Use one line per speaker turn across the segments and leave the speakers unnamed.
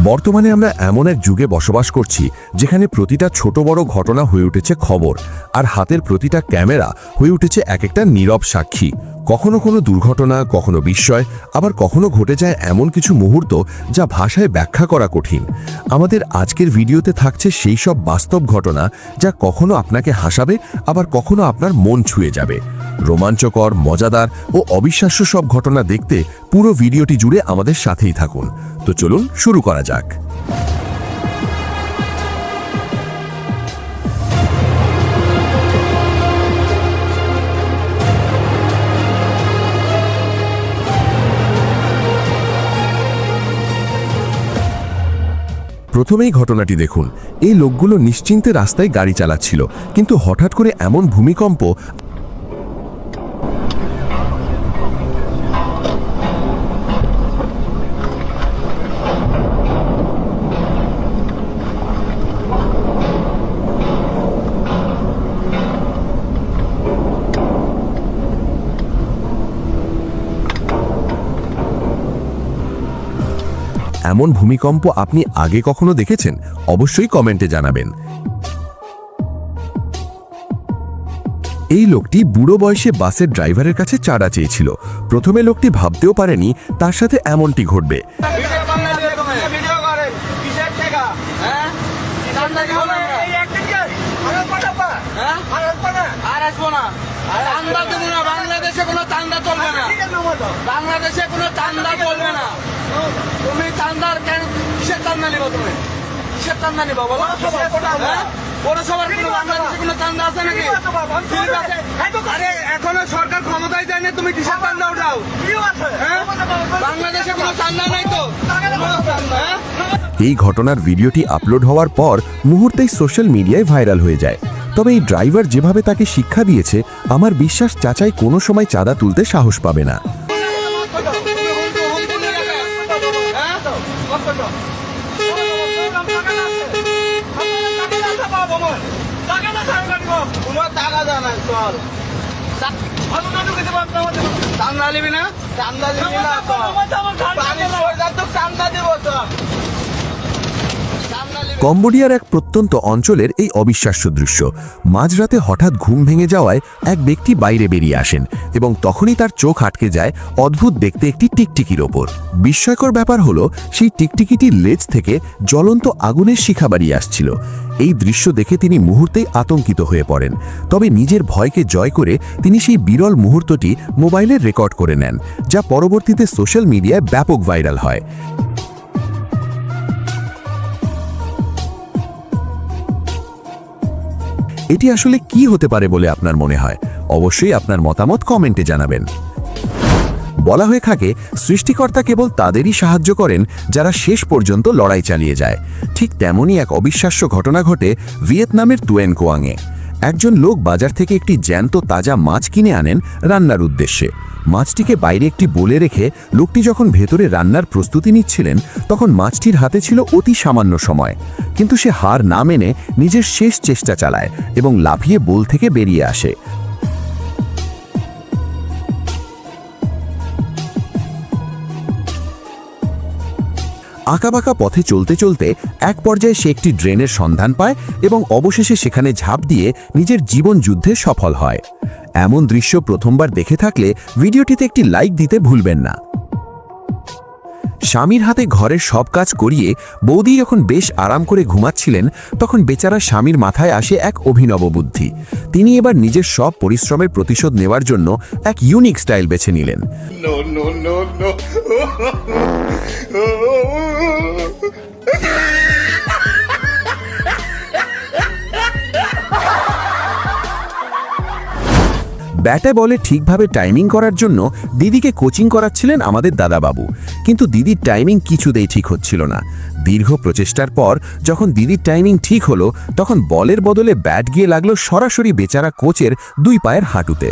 বর্তমানে আমরা এমন এক যুগে বসবাস করছি যেখানে প্রতিটা ছোট বড় ঘটনা হয়ে উঠেছে খবর, আর হাতের প্রতিটা ক্যামেরা হয়ে উঠেছে এক একটা নীরব সাক্ষী। কখনো কোনো দুর্ঘটনা, কখনো বিস্ময়, আবার কখনো ঘটে যায় এমন কিছু মুহূর্ত যা ভাষায় ব্যাখ্যা করা কঠিন। আমাদের আজকের ভিডিওতে থাকছে সেই সব বাস্তব ঘটনা যা কখনো আপনাকে হাসাবে, আবার কখনো আপনার মন ছুঁয়ে যাবে। রোমাঞ্চকর, মজাদার ও অবিশ্বাস্য সব ঘটনা দেখতে পুরো ভিডিওটি জুড়ে আমাদের সাথেই থাকুন। তো চলুন শুরু করা যাক। প্রথমেই ঘটনাটি দেখুন। এই লোকগুলো নিশ্চিন্তে রাস্তায় গাড়ি চালাচ্ছিল, কিন্তু হঠাৎ করে এমন ভূমিকম্প এমন ভূমিকম্প আপনি আগে কখনো দেখেছেন? অবশ্যই কমেন্টে জানাবেন। এই লোকটি বুড়ো বয়সে বাসের ড্রাইভারের কাছে চাঁদা চেয়েছিল। প্রথমে লোকটি ভাবতেও পারেনি তার সাথে এমনটি ঘটবে।
বাংলাদেশে কোনো চান্দা চলবে না, বাংলাদেশে কোনো চান্দা চলবে না। তুমি চান্দার কেন কিসের চান্দা নিব? তুমি কিসের চান্দা নিব বলো? পৌরসভার কোনো বাংলাদেশে কোনো চান্দা আছে নাকি? আরে এখনো সরকার ক্ষমতায় যায়নি, তুমি কিসের চান্দা উঠাও? বাংলাদেশে কোনো চান্দা নাই তো।
এই ঘটনার ভিডিওটি আপলোড হওয়ার পর মুহূর্তেই সোশ্যাল মিডিয়ায় ভাইরাল হয়ে যায়। তবে এই ড্রাইভার যেভাবে তাকে শিক্ষা দিয়েছে, আমার বিশ্বাস চাচাই কোনো সময় চাঁদা তুলতে সাহস পাবে না। কম্বোডিয়ার এক প্রত্যন্ত অঞ্চলের এই অবিশ্বাস্য দৃশ্য। মাঝরাতে হঠাৎ ঘুম ভেঙে যাওয়ায় এক ব্যক্তি বাইরে বেরিয়ে আসেন এবং তখনই তার চোখ আটকে যায় অদ্ভুত দেখতে একটি টিকটিকির ওপর। বিস্ময়কর ব্যাপার হলো, সেই টিকটিকিটির লেজ থেকে জ্বলন্ত আগুনের শিখা বেরিয়ে আসছিল। এই দৃশ্য দেখে তিনি মুহূর্তেই আতঙ্কিত হয়ে পড়েন। তবে নিজের ভয়কে জয় করে তিনি সেই বিরল মুহূর্তটি মোবাইলে রেকর্ড করে নেন, যা পরবর্তীতে সোশ্যাল মিডিয়ায় ব্যাপক ভাইরাল হয়। এটি আসলে কি হতে পারে বলে আপনার মনে হয়? অবশ্যই আপনার মতামত কমেন্টে জানাবেন। বলা হয়ে থাকে, সৃষ্টিকর্তা কেবল তাদেরই সাহায্য করেন যারা শেষ পর্যন্ত লড়াই চালিয়ে যায়। ঠিক তেমনই এক অবিশ্বাস্য ঘটনা ঘটে ভিয়েতনামের তুয়েন কোয়াংয়ে। একজন লোক বাজার থেকে একটি জ্যান্ত তাজা মাছ কিনে আনেন রান্নার উদ্দেশ্যে। মাছটিকে বাইরে একটি বোলে রেখে লোকটি যখন ভেতরে রান্নার প্রস্তুতি নিচ্ছিলেন, তখন মাছটির হাতে ছিল অতি সামান্য সময়। কিন্তু সে হার না মেনে নিজের শেষ চেষ্টা চালায় এবং লাফিয়ে বোল থেকে বেরিয়ে আসে। আঁকাবাঁকা পথে চলতে চলতে এক পর্যায়ে সে একটি ড্রেনের সন্ধান পায় এবং অবশেষে সেখানে ঝাঁপ দিয়ে নিজের জীবন যুদ্ধে সফল হয়। এমন দৃশ্য প্রথমবার দেখে থাকলে ভিডিওটিতে একটি লাইক দিতে ভুলবেন না। স্বামীর হাতে ঘরের সব কাজ করিয়ে বৌদি যখন বেশ আরাম করে ঘুমাচ্ছিলেন, তখন বেচারা স্বামীর মাথায় আসে এক অভিনব বুদ্ধি। তিনি এবার নিজের সব পরিশ্রমের প্রতিশোধ নেওয়ার জন্য এক ইউনিক স্টাইল বেছে নিলেন। ব্যাটে বলে ঠিকভাবে টাইমিং করার জন্য দিদিকে কোচিং করাচ্ছিলেন আমাদের দাদাবাবু, কিন্তু দিদির টাইমিং কিছুতেই ঠিক হচ্ছিল না। দীর্ঘ প্রচেষ্টার পর যখন দিদির টাইমিং ঠিক হলো, তখন বলের বদলে ব্যাট গিয়ে লাগলো সরাসরি বেচারা কোচের দুই পায়ের হাঁটুতে।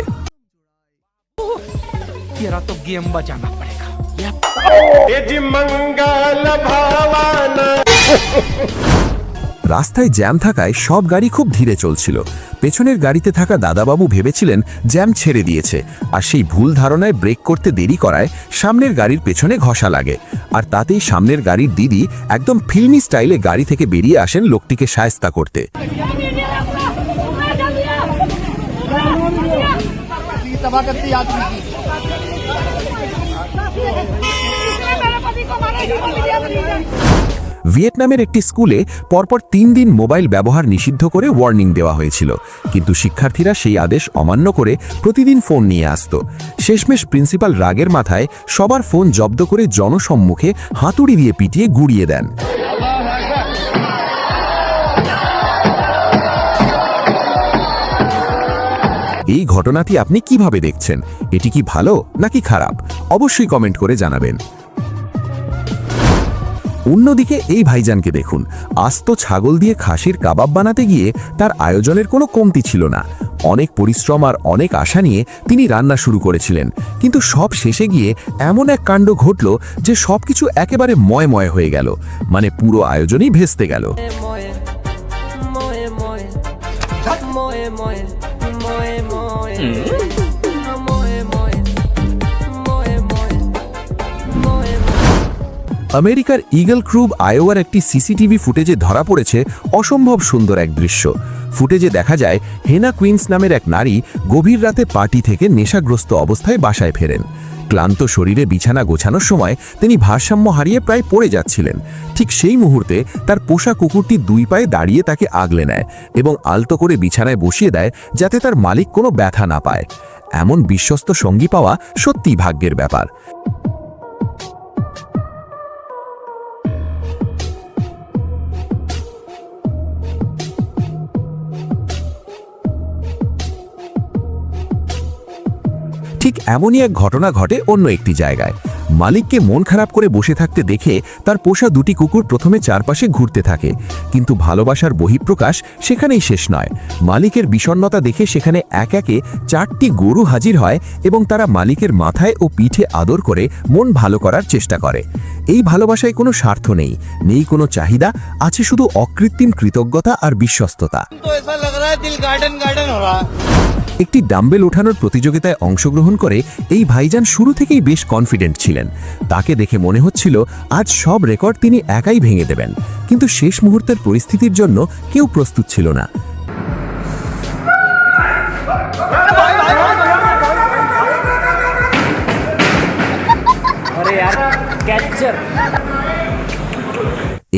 রাস্তায় জ্যাম থাকায় সব গাড়ি খুব ধীরে চলছিল। পেছনের গাড়িতে থাকা দাদাবাবু ভেবেছিলেন জ্যাম ছেড়ে দিয়েছে, আর সেই ভুল ধারণায় ব্রেক করতে দেরি করায় সামনের গাড়ির পেছনে ঘষা লাগে। আর তাতেই সামনের গাড়ির দিদি একদম ফিল্মি স্টাইলে গাড়ি থেকে বেরিয়ে আসেন লোকটিকে শায়েস্তা করতে। ভিয়েতনামের একটি স্কুলে পরপর 3 দিন মোবাইল ব্যবহার নিষিদ্ধ করে ওয়ার্নিং দেওয়া হয়েছিল, কিন্তু শিক্ষার্থীরা সেই আদেশ অমান্য করে প্রতিদিন ফোন নিয়ে আসত। শেষমেশ প্রিন্সিপাল রাগের মাথায় সবার ফোন জব্দ করে জনসম্মুখে হাতুড়ি দিয়ে পিটিয়ে গুড়িয়ে দেন। এই ঘটনাটি আপনি কিভাবে দেখছেন? এটি কি ভালো নাকি খারাপ? অবশ্যই কমেন্ট করে জানাবেন। অন্যদিকে এই ভাইজানকে দেখুন, আস্ত ছাগল দিয়ে খাসির কাবাব বানাতে গিয়ে তার আয়োজনের কোনো কমতি ছিল না। অনেক পরিশ্রম আর অনেক আশা নিয়ে তিনি রান্না শুরু করেছিলেন, কিন্তু সব শেষে গিয়ে এমন এক কাণ্ড ঘটল যে সবকিছু একেবারে ময় হয়ে গেল, মানে পুরো আয়োজনই ভেস্তে গেল। আমেরিকার ইগল ক্রুব আয়োয়ার একটি সিসিটিভি ফুটেজে ধরা পড়েছে অসম্ভব সুন্দর এক দৃশ্য। ফুটেজে দেখা যায় হেনা কুইন্স নামের এক নারী গভীর রাতে পার্টি থেকে নেশাগ্রস্ত অবস্থায় বাসায় ফেরেন। ক্লান্ত শরীরে বিছানা গোছানোর সময় তিনি ভারসাম্য হারিয়ে প্রায় পড়ে যাচ্ছিলেন। ঠিক সেই মুহূর্তে তার পোষা কুকুরটি 2 পায়ে দাঁড়িয়ে তাকে আগলে নেয় এবং আলতো করে বিছানায় বসিয়ে দেয় যাতে তার মালিক কোনো ব্যথা না পায়। এমন বিশ্বস্ত সঙ্গী পাওয়া সত্যিই ভাগ্যের ব্যাপার। ঠিক এমনই এক ঘটনা ঘটে অন্য একটি জায়গায়। মালিককে মন খারাপ করে বসে থাকতে দেখে তার পোষা 2টি কুকুর প্রথমে চারপাশে ঘুরতে থাকে, কিন্তু ভালোবাসার বহিঃপ্রকাশ সেখানেই শেষ নয়। মালিকের বিষণ্ণতা দেখে সেখানে এক একে 4টি গরু হাজির হয় এবং তারা মালিকের মাথায় ও পিঠে আদর করে মন ভালো করার চেষ্টা করে। এই ভালোবাসায় কোনো স্বার্থ নেই, নেই কোনো চাহিদা, আছে শুধু অকৃত্রিম কৃতজ্ঞতা আর বিশ্বস্ততা। একটি ডাম্বেল ওঠানোর প্রতিযোগিতায় অংশগ্রহণ করে এই ভাইজান শুরু থেকেই বেশ কনফিডেন্ট ছিলেন। তাকে দেখে মনে হচ্ছিল আজ সব রেকর্ড তিনি একাই ভেঙে দেবেন, কিন্তু শেষ মুহূর্তের পরিস্থিতির জন্য কেউ প্রস্তুত ছিল না।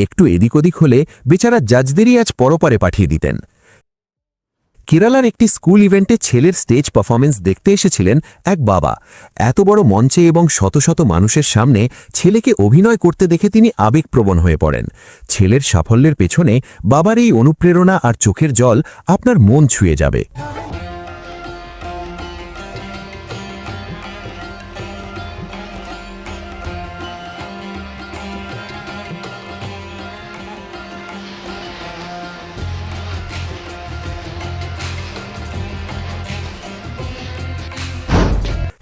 একটু এদিক ওদিক হলে বেচারা জাজদেরই আজ পরপারে পাঠিয়ে দিতেন। কেরালার একটি স্কুল ইভেন্টে ছেলের স্টেজ পারফরমেন্স দেখতে এসেছিলেন এক বাবা। এত বড় মঞ্চে এবং শত শত মানুষের সামনে ছেলেকে অভিনয় করতে দেখে তিনি আবেগপ্রবণ হয়ে পড়েন। ছেলের সাফল্যের পেছনে বাবার এই অনুপ্রেরণা আর চোখের জল আপনার মন ছুঁয়ে যাবে।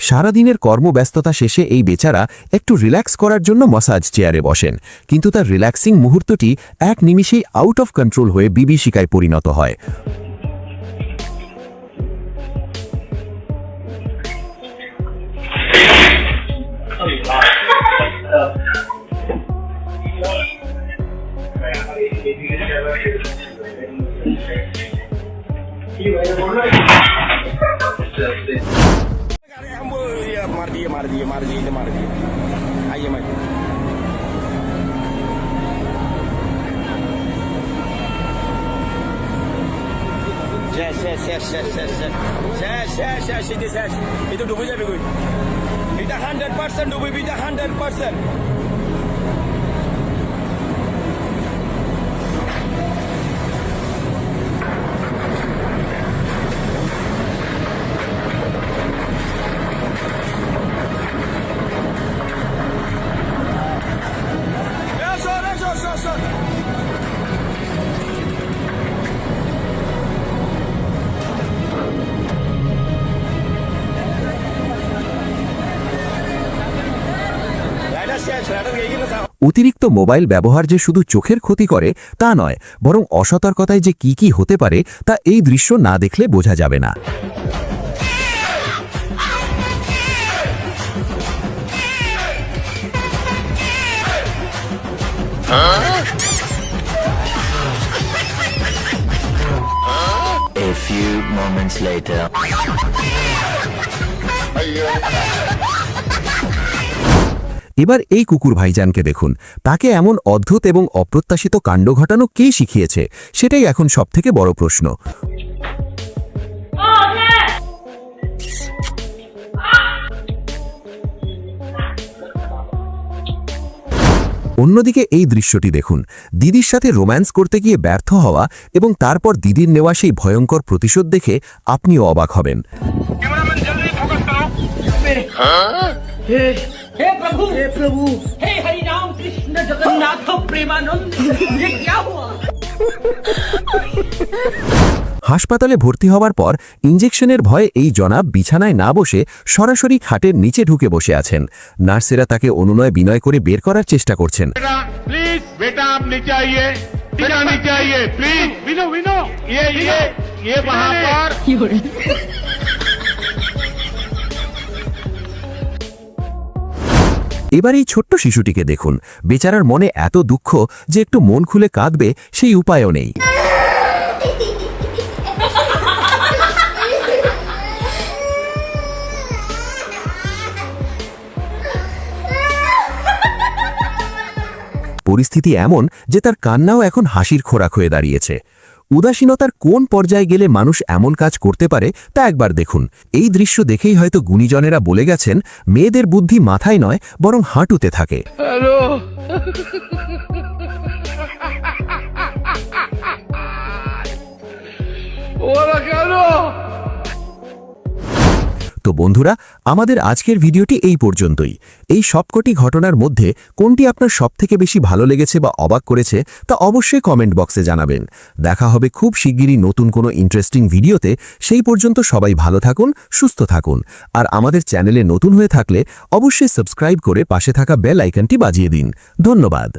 সারাদিনের কর্মব্যস্ততা শেষে এই বেচারা একটু রিল্যাক্স করার জন্য ম্যাসাজ চেয়ারে বসেন, কিন্তু তার রিল্যাক্সিং মুহূর্তটি এক নিমিষেই আউট অফ কন্ট্রোল হয়ে বিভীষিকায় পরিণত হয়।
मार दिए आइए मैं itu ডুবে যাবে কই এটা 100% ডুবে এটা 100%।
অতিরিক্ত মোবাইল ব্যবহার যে শুধু চোখের ক্ষতি করে তা নয়, বরং অসতর্কতায় যে কি কি হতে পারে তা এই দৃশ্য না দেখলে বোঝা যাবে না।
A few moments later.
এবার এই কুকুর ভাইজানকে দেখুন, তাকে এমন অদ্ভুত এবং অপ্রত্যাশিত কাণ্ড ঘটানো কে শিখিয়েছে, সেটাই এখন সবথেকে বড় প্রশ্ন। অন্যদিকে এই দৃশ্যটি দেখুন, দিদির সাথে রোম্যান্স করতে গিয়ে ব্যর্থ হওয়া এবং তারপর দিদির নেওয়া সেই ভয়ঙ্কর প্রতিশোধ দেখে আপনিও অবাক হবেন।
हे प्रभु हे हरि राम कृष्ण जगन्नाथ प्रेमानंद ये क्या हुआ।
হাসপাতালে ভর্তি হওয়ার পর ইঞ্জেকশনের ভয়ে এই জনাব বিছানায় না বসে সরাসরি খাটের নিচে ঢুকে বসে আছেন। নার্সেরা তাকে অনুনয় বিনয় করে বের করার চেষ্টা করছেন।
प्लीज बेटा आप नीचे आइए, नीचे आइए प्लीज। विनो विनो ये वहाँ पर
এবার এই ছোট্ট শিশুটিকে দেখুন, বেচারার মনে এত দুঃখ যে একটু মন খুলে কাঁদবে সেই উপায়ও নেই। পরিস্থিতি এমন যে তার কান্নাও এখন হাসির খোরাক হয়ে দাঁড়িয়েছে। উদাসীনতার কোন পর্যায়ে গেলে মানুষ এমন কাজ করতে পারে তা একবার দেখুন। এই দৃশ্য দেখেই হয়তো গুণীজনেরা বলে গেছেন, মেয়েদের বুদ্ধি মাথায় নয় বরং হাঁটুতে থাকে। তো বন্ধুরা, আমাদের আজকের ভিডিওটি এই পর্যন্তই। এই সবকটি ঘটনার মধ্যে কোনটি আপনার সবথেকে বেশি ভালো লেগেছে বা অবাক করেছে তা অবশ্যই কমেন্ট বক্সে জানাবেন। দেখা হবে খুব শিগগিরই নতুন কোনো ইন্টারেস্টিং ভিডিওতে। সেই পর্যন্ত সবাই ভালো থাকুন, সুস্থ থাকুন। আর আমাদের চ্যানেলে নতুন হয়ে থাকলে অবশ্যই সাবস্ক্রাইব করে পাশে থাকা বেল আইকনটি বাজিয়ে দিন। ধন্যবাদ।